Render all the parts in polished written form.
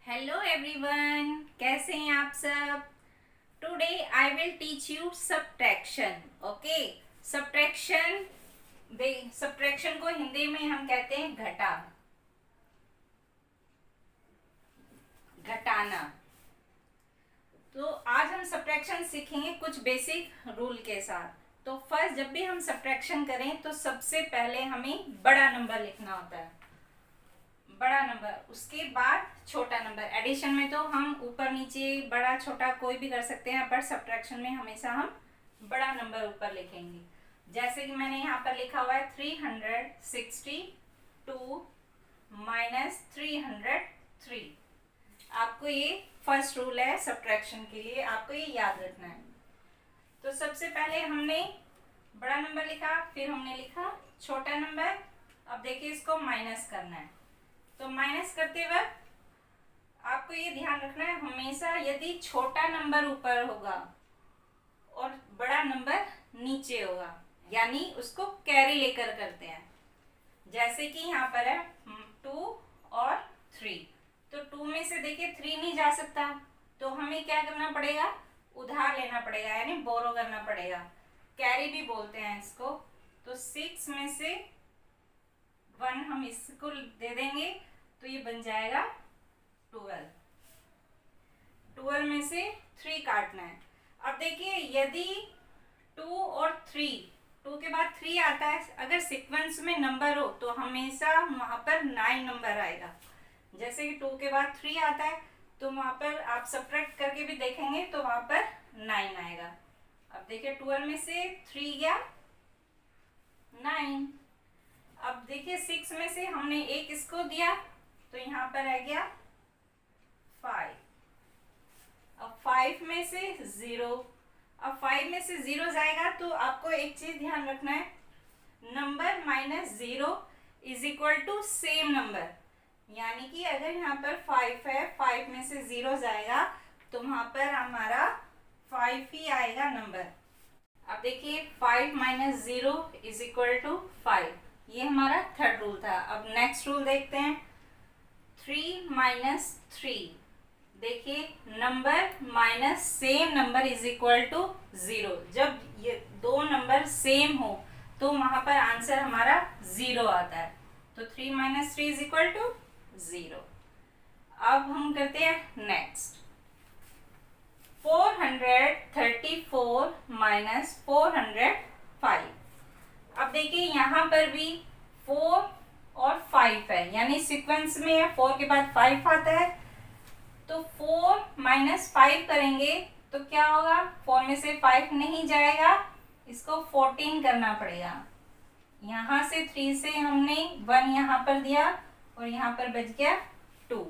Hello everyone, कैसे हैं आप सब। Today I will teach you subtraction. Okay, subtraction subtraction को हिंदी में हम कहते हैं घटाना। तो आज हम सब्ट्रैक्शन सीखेंगे कुछ बेसिक रूल के साथ। तो फर्स्ट, जब भी हम सब्ट्रैक्शन करें तो सबसे पहले हमें बड़ा नंबर लिखना होता है, बड़ा नंबर, उसके बाद छोटा नंबर। एडिशन में तो हम ऊपर नीचे बड़ा छोटा कोई भी कर सकते हैं, पर सब्ट्रैक्शन में हमेशा हम बड़ा नंबर ऊपर लिखेंगे। जैसे कि मैंने यहाँ पर लिखा हुआ है 362 माइनस 303। आपको ये फर्स्ट रूल है सब्ट्रैक्शन के लिए, आपको ये याद रखना है। तो सबसे पहले हमने बड़ा नंबर लिखा, फिर हमने लिखा छोटा नंबर। अब देखिए, इसको माइनस करना है। तो माइनस करते वक्त आपको ये ध्यान रखना है, हमेशा यदि छोटा नंबर ऊपर होगा और बड़ा नंबर नीचे होगा, यानी उसको कैरी लेकर करते हैं। जैसे कि यहाँ पर है 2 और 3, तो 2 में से देखिए 3 नहीं जा सकता, तो हमें क्या करना पड़ेगा, उधार लेना पड़ेगा, यानी बोरो करना पड़ेगा। कैरी भी बोलते हैं इसको। तो 6 में से 1 हम इसको दे देंगे, तो ये बन जाएगा 12। 12 में से 3 काटना है। अब देखिए, यदि 2 और 3, 2 के बाद 3 आता है, अगर सीक्वेंस में नंबर हो तो हमेशा वहां पर 9 नंबर आएगा। जैसे कि 2 के बाद 3 आता है, तो वहां पर आप सब्ट्रैक्ट करके भी देखेंगे तो वहां पर 9 आएगा। अब देखिए, 12 में से 3 गया 9। अब देखिए, 6 में से हमने एक इसको दिया, तो यहाँ पर रह गया 5। अब 5 में से 0, अब 5 में से 0 जाएगा, तो आपको एक चीज ध्यान रखना है, number minus 0 is equal to same number. यानी कि अगर यहाँ पर 5 है, 5 में से 0 जाएगा, तो वहां पर हमारा 5 ही आएगा नंबर। अब देखिए, 5 माइनस 0 इज इक्वल टू 5, ये हमारा थर्ड रूल था। अब नेक्स्ट रूल देखते हैं, 3 माइनस 3। देखिए, number minus same number is equal to 0। जब ये दो नंबर सेम हो तो वहां पर आंसर हमारा 0 आता है। तो 3 माइनस 3 इज इक्वल टू 0। अब हम करते हैं नेक्स्ट, 434 माइनस 405। अब देखिए, यहाँ पर भी 4 और 5 है, यानी सीक्वेंस में है, 4 के बाद 5 आता है। तो 4 माइनस 5 करेंगे तो क्या होगा, 4 में से 5 नहीं जाएगा, इसको 14 करना पड़ेगा। यहाँ से 3 से हमने 1 यहाँ पर दिया और यहाँ पर बच गया 2।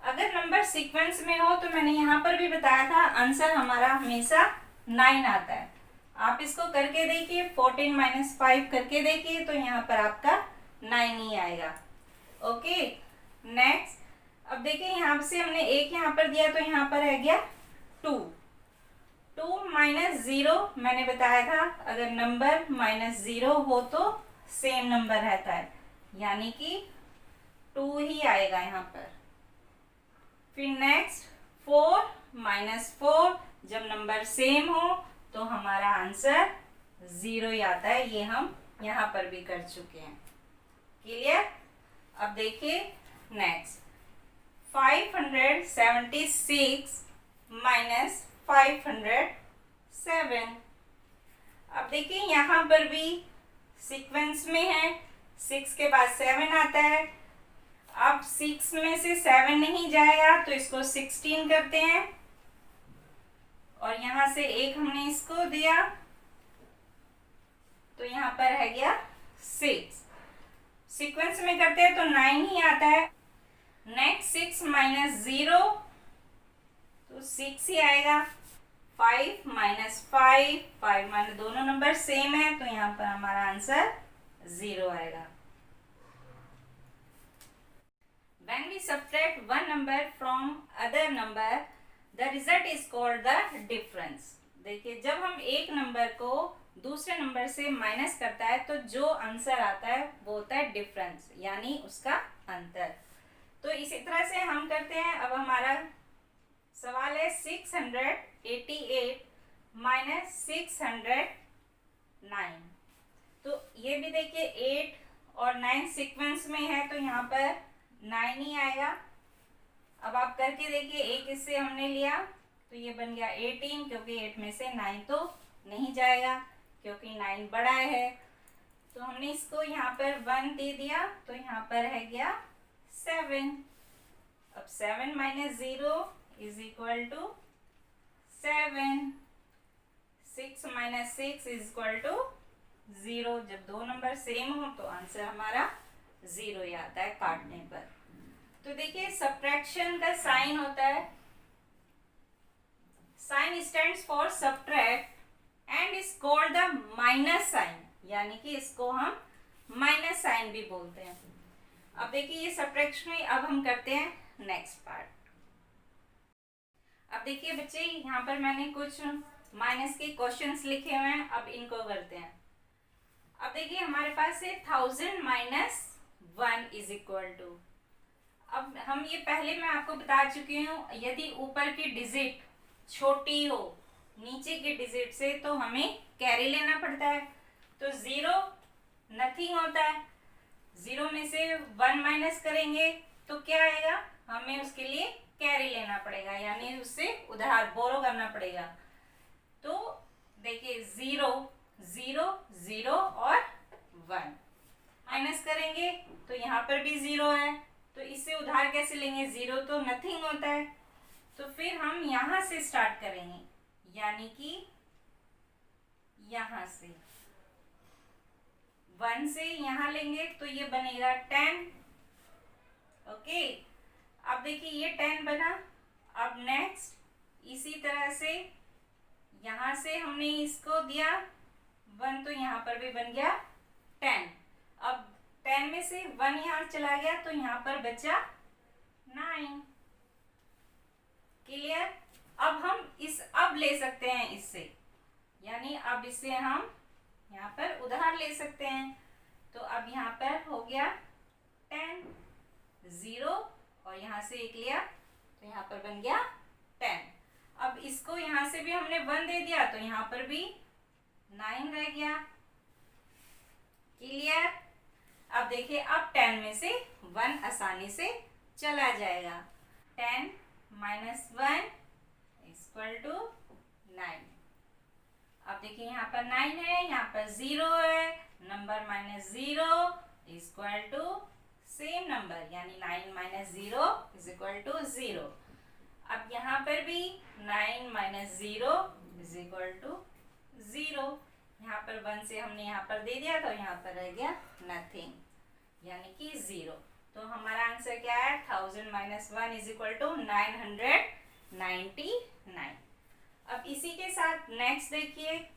अगर नंबर सीक्वेंस में हो तो मैंने यहाँ पर भी बताया था, आंसर हमारा हमेशा 9 आता है। आप इसको करके देखिए, 14 माइनस 5 करके देखिए, तो यहाँ पर आपका 9 ही आएगा। Okay, next. अब देखिए, यहाँ से हमने एक यहाँ पर दिया, तो यहाँ पर रह गया 2। 2 माइनस 0 मैंने बताया था, अगर नंबर माइनस 0 हो तो सेम नंबर रहता है, यानी कि 2 ही आएगा यहाँ पर। फिर नेक्स्ट, 4 माइनस 4, जब नंबर सेम हो तो हमारा आंसर 0 ही आता है। ये हम यहाँ पर भी कर चुके हैं। क्लियर। अब देखिए नेक्स्ट, 576 माइनस 507। अब देखिए, यहाँ पर भी सीक्वेंस में है, 6 के बाद 7 आता है। अब 6 में से 7 नहीं जाएगा, तो इसको 16 करते हैं, और यहाँ से एक हमने इसको दिया, तो यहाँ पर रह गया 6। सीक्वेंस में करते हैं तो 9 ही आता है। नेक्स्ट, 6 माइनस 0, तो 6 ही आएगा। 5 माइनस 5, 5 माइनस, दोनों नंबर सेम है, तो यहाँ पर हमारा आंसर 0 आएगा। When we subtract one number from other number, the result is called the difference. देखिए, जब हम एक नंबर को दूसरे नंबर से माइनस करता है तो जो आंसर आता है वो होता है डिफरेंस, यानी उसका अंतर। तो इसी तरह से हम करते हैं। अब हमारा सवाल है 688 माइनस 609। तो ये भी देखिए 8 और 9 सीक्वेंस में है, तो यहाँ पर 9 ही आएगा। अब आप करके देखिए, एक इससे हमने लिया तो ये बन गया 18, क्योंकि 8 में से 9 तो नहीं जाएगा क्योंकि 9 बड़ा है। तो हमने इसको यहाँ पर 1 दे दिया, तो यहाँ पर है गया 7। अब 7 minus 0 is equal to 7। 6 minus 6 is equal to 0। जब दो नंबर सेम हो तो आंसर हमारा 0 ही आता है काटने पर। तो देखिए सब्ट्रैक्शन का साइन होता है, sign stands for subtract and is called the minus sign, यानी कि इसको हम माइनस साइन भी बोलते हैं। अब देखिए ये सब्ट्रैक्शन में अब हम करते हैं नेक्स्ट पार्ट। अब देखिए बच्चे, यहाँ पर मैंने कुछ माइनस के क्वेश्चंस लिखे हुए हैं, अब इनको करते हैं। अब देखिए हमारे पास है 1000 माइनस 1 इज इक्वल टू। अब हम ये पहले मैं आपको बता चुकी हूँ, यदि ऊपर की डिजिट छोटी हो नीचे के डिजिट से तो हमें कैरी लेना पड़ता है। तो 0 नथिंग होता है, 0 में से 1 माइनस करेंगे तो क्या आएगा, हमें उसके लिए कैरी लेना पड़ेगा, यानी उससे उधार बोरो करना पड़ेगा। तो देखिए 0 0 0 और 1 माइनस करेंगे तो यहाँ पर भी 0 है, तो इससे उधार कैसे लेंगे, 0 तो नथिंग होता है। तो फिर हम यहाँ से स्टार्ट करेंगे, यानी कि यहाँ से 1 से यहाँ लेंगे तो ये बनेगा 10। ओके, अब देखिए ये 10 बना। अब नेक्स्ट इसी तरह से यहाँ से हमने इसको दिया 1, तो यहाँ पर भी बन गया 10। अब 10 में से 1 यहाँ चला गया तो यहाँ पर बचा 9। क्लियर। अब हम अब ले सकते हैं इससे, यानी अब इससे हम यहाँ पर उधार ले सकते हैं। तो अब यहाँ पर हो गया 10, 0 और यहाँ से 1 लिया तो यहाँ पर बन गया 10। अब इसको यहाँ से भी हमने 1 दे दिया तो यहाँ पर भी 9 रह गया। क्लियर। अब देखिए, अब 10 में से 1 आसानी से चला जाएगा। 10 माइनस 1 इक्वल टू 9। अब देखिए यहाँ पर 9 है, यहाँ पर 0 है, number minus 0 equal to same number, यानी 9 माइनस 0 इज इक्वल टू 0। अब यहाँ पर भी 9 माइनस 0 इज इक्वल टू 0। यहाँ पर 1 से हमने यहाँ पर दे दिया तो यहाँ पर रह गया नथिंग, यानी कि 0। तो हमारा आंसर क्या है, 1000 माइनस 1 इज इक्वल टू 999। अब इसी के साथ नेक्स्ट देखिए,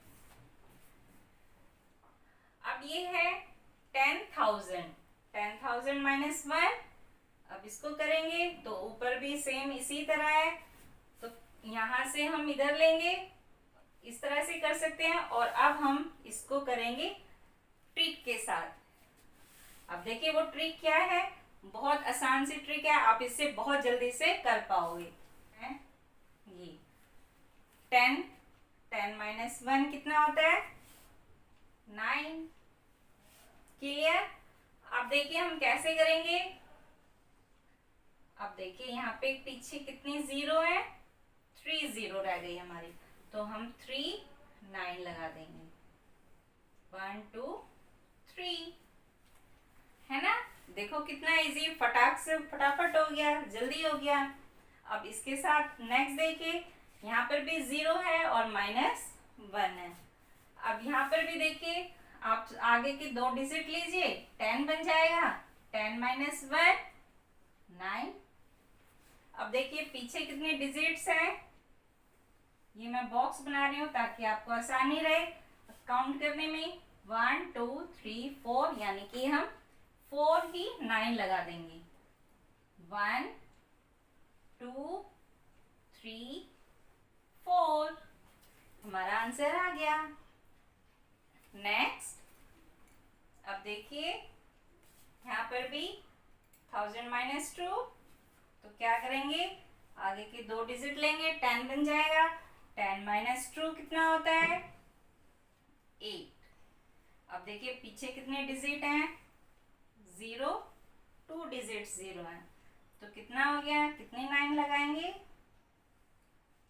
अब ये है 10,000 माइनस 1। अब इसको करेंगे तो ऊपर भी सेम इसी तरह है, तो यहाँ से हम इधर लेंगे, इस तरह से कर सकते हैं। और अब हम इसको करेंगे ट्रिक के साथ। अब देखिए वो ट्रिक क्या है, बहुत आसान सी ट्रिक है, आप इससे बहुत जल्दी से कर पाओगे। ये 10 माइनस 1 कितना होता है, 9। क्लियर। अब देखिए हम कैसे करेंगे। अब देखिए यहाँ पे पीछे कितनी 0 है, 3 0 रह गई हमारी, तो हम 3 9 लगा देंगे। 1 2 3 है ना। देखो कितना इजी, फटाफट हो गया, जल्दी हो गया। अब इसके साथ नेक्स्ट देखिए, यहाँ पर भी 0 है और माइनस 1 है। अब यहाँ पर भी देखिए, आप आगे के 2 डिजिट लीजिए, 10 बन जाएगा। 10 माइनस 1 9। अब देखिए पीछे कितने डिजिट्स हैं, ये मैं बॉक्स बना रही हूँ ताकि आपको आसानी रहे काउंट करने में। 1 2 3 4, यानी कि हम 4 ही 9 लगा देंगे। 1 2 3 4, हमारा आंसर आ गया। नेक्स्ट, अब देखिए यहाँ पर भी 1000 माइनस 2 तो क्या करेंगे, आगे के 2 डिजिट लेंगे, 10 बन जाएगा। 10 माइनस 2 कितना होता है, 8। अब देखिए पीछे कितने डिजिट हैं, 0, 2 डिजिट 0 हैं, तो कितना हो गया, कितने 9 लगाएंगे,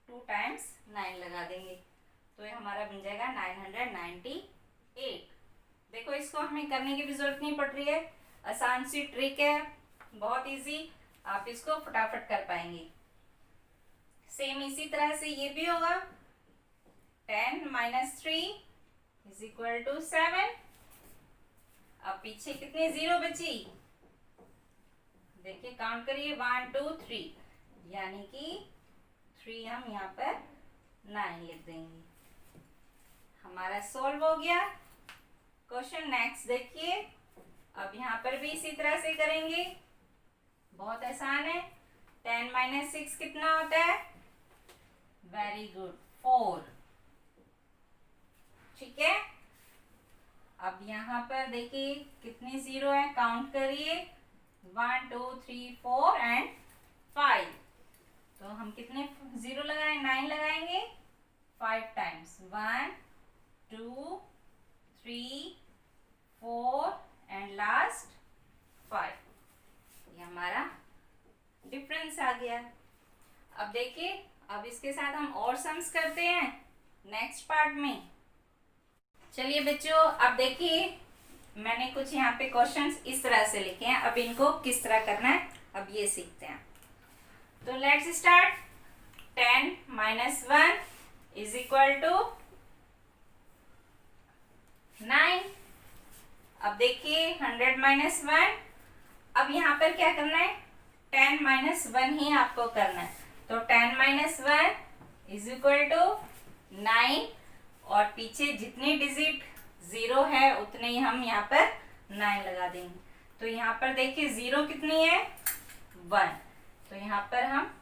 2 टाइम्स 9 लगा देंगे, तो ये हमारा बन जाएगा 998। देखो इसको हमें करने की भी जरूरत नहीं पड़ रही है, आसान सी ट्रिक है, बहुत इजी, आप इसको फटाफट कर पाएंगे। सेम इसी तरह से ये भी होगा, 10 माइनस 3 इज इक्वल टू 7। अब पीछे कितने 0 बची, देखिए काउंट करिए, 1 2 3, यानी कि 3 हम यहाँ पर 9 लिख देंगे। हमारा सॉल्व हो गया क्वेश्चन। नेक्स्ट देखिए, अब यहाँ पर भी इसी तरह से करेंगे, बहुत आसान है। 10 माइनस 6 कितना होता है, वेरी गुड, 4। ठीक है, अब यहाँ पर देखिए कितने 0 है, काउंट करिए, 1 2 3 4 एंड 5। तो हम कितने 0 लगाए, 9 लगाएंगे 5 टाइम्स, 1 2 3 4 एंड लास्ट 5। ये हमारा डिफरेंस आ गया। अब देखिए, अब इसके साथ हम और सम्स करते हैं नेक्स्ट पार्ट में। चलिए बच्चों, अब देखिए मैंने कुछ यहाँ पे क्वेश्चंस इस तरह से लिखे हैं, अब इनको किस तरह करना है अब ये सीखते हैं। तो let's start. 10 minus 1 is equal to 9। अब देखिए 100 माइनस 1, अब यहाँ पर क्या करना है, 10 माइनस 1 ही आपको करना है। तो 10 माइनस 1 इज इक्वल टू 9, और पीछे जितने डिजिट 0 है उतने ही हम यहाँ पर 9 लगा देंगे। तो यहाँ पर देखिए 0 कितनी है, 1, तो यहाँ पर हम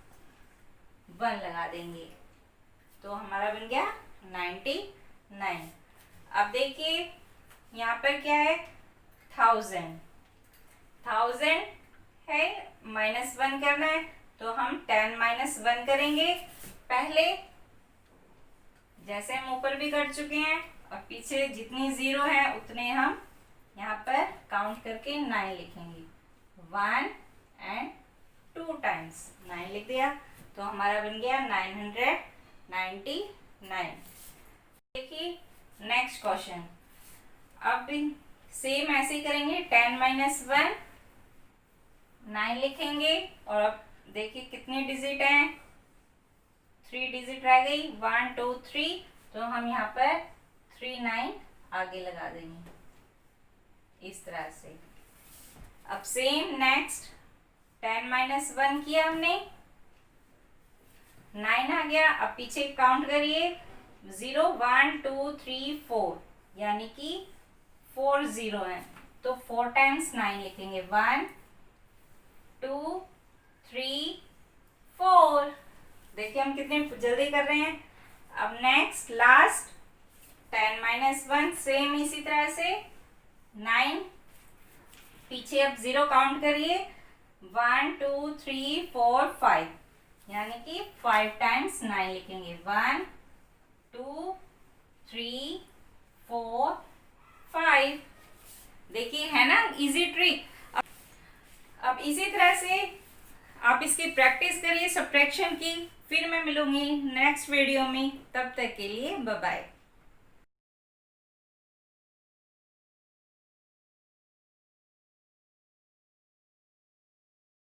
1 लगा देंगे, तो हमारा बन गया 99। अब देखिए यहाँ पर क्या है, 1000 है, माइनस 1 करना है, तो हम 10 माइनस 1 करेंगे पहले, जैसे हम ऊपर भी कर चुके हैं, और पीछे जितनी 0 है उतने हम यहाँ पर काउंट करके 9 लिखेंगे, 1 एंड 2 टाइम्स 9 लिख दिया, तो हमारा बन गया 999। देखिए नेक्स्ट क्वेश्चन, अब सेम ऐसे ही करेंगे, 10 माइनस 1 9 लिखेंगे, और अब देखिए कितने डिजिट हैं, 3 डिजिट रह गई, 1 2 3, तो हम यहाँ पर 3 9 आगे लगा देंगे इस तरह से। अब सेम नेक्स्ट 10 माइनस 1 किया हमने, 9 आ गया, अब पीछे काउंट करिए, 0 1 2 3 4, यानी कि 4 0 है, तो 4 टाइम्स 9 लिखेंगे, 1 2 3 4। देखिए हम कितने जल्दी कर रहे हैं। अब नेक्स्ट लास्ट 10 माइनस 1, सेम इसी तरह से 9, पीछे अब 0 काउंट करिए, 1 2 3 4 5, यानी कि 5 टाइम्स 9 लिखेंगे, 1 2 3 4 5। देखिए है ना इजी ट्रिक। अब इसी तरह से आप इसकी प्रैक्टिस करिए सब्ट्रैक्शन की। फिर मैं मिलूंगी नेक्स्ट वीडियो में, तब तक के लिए बाय बाय।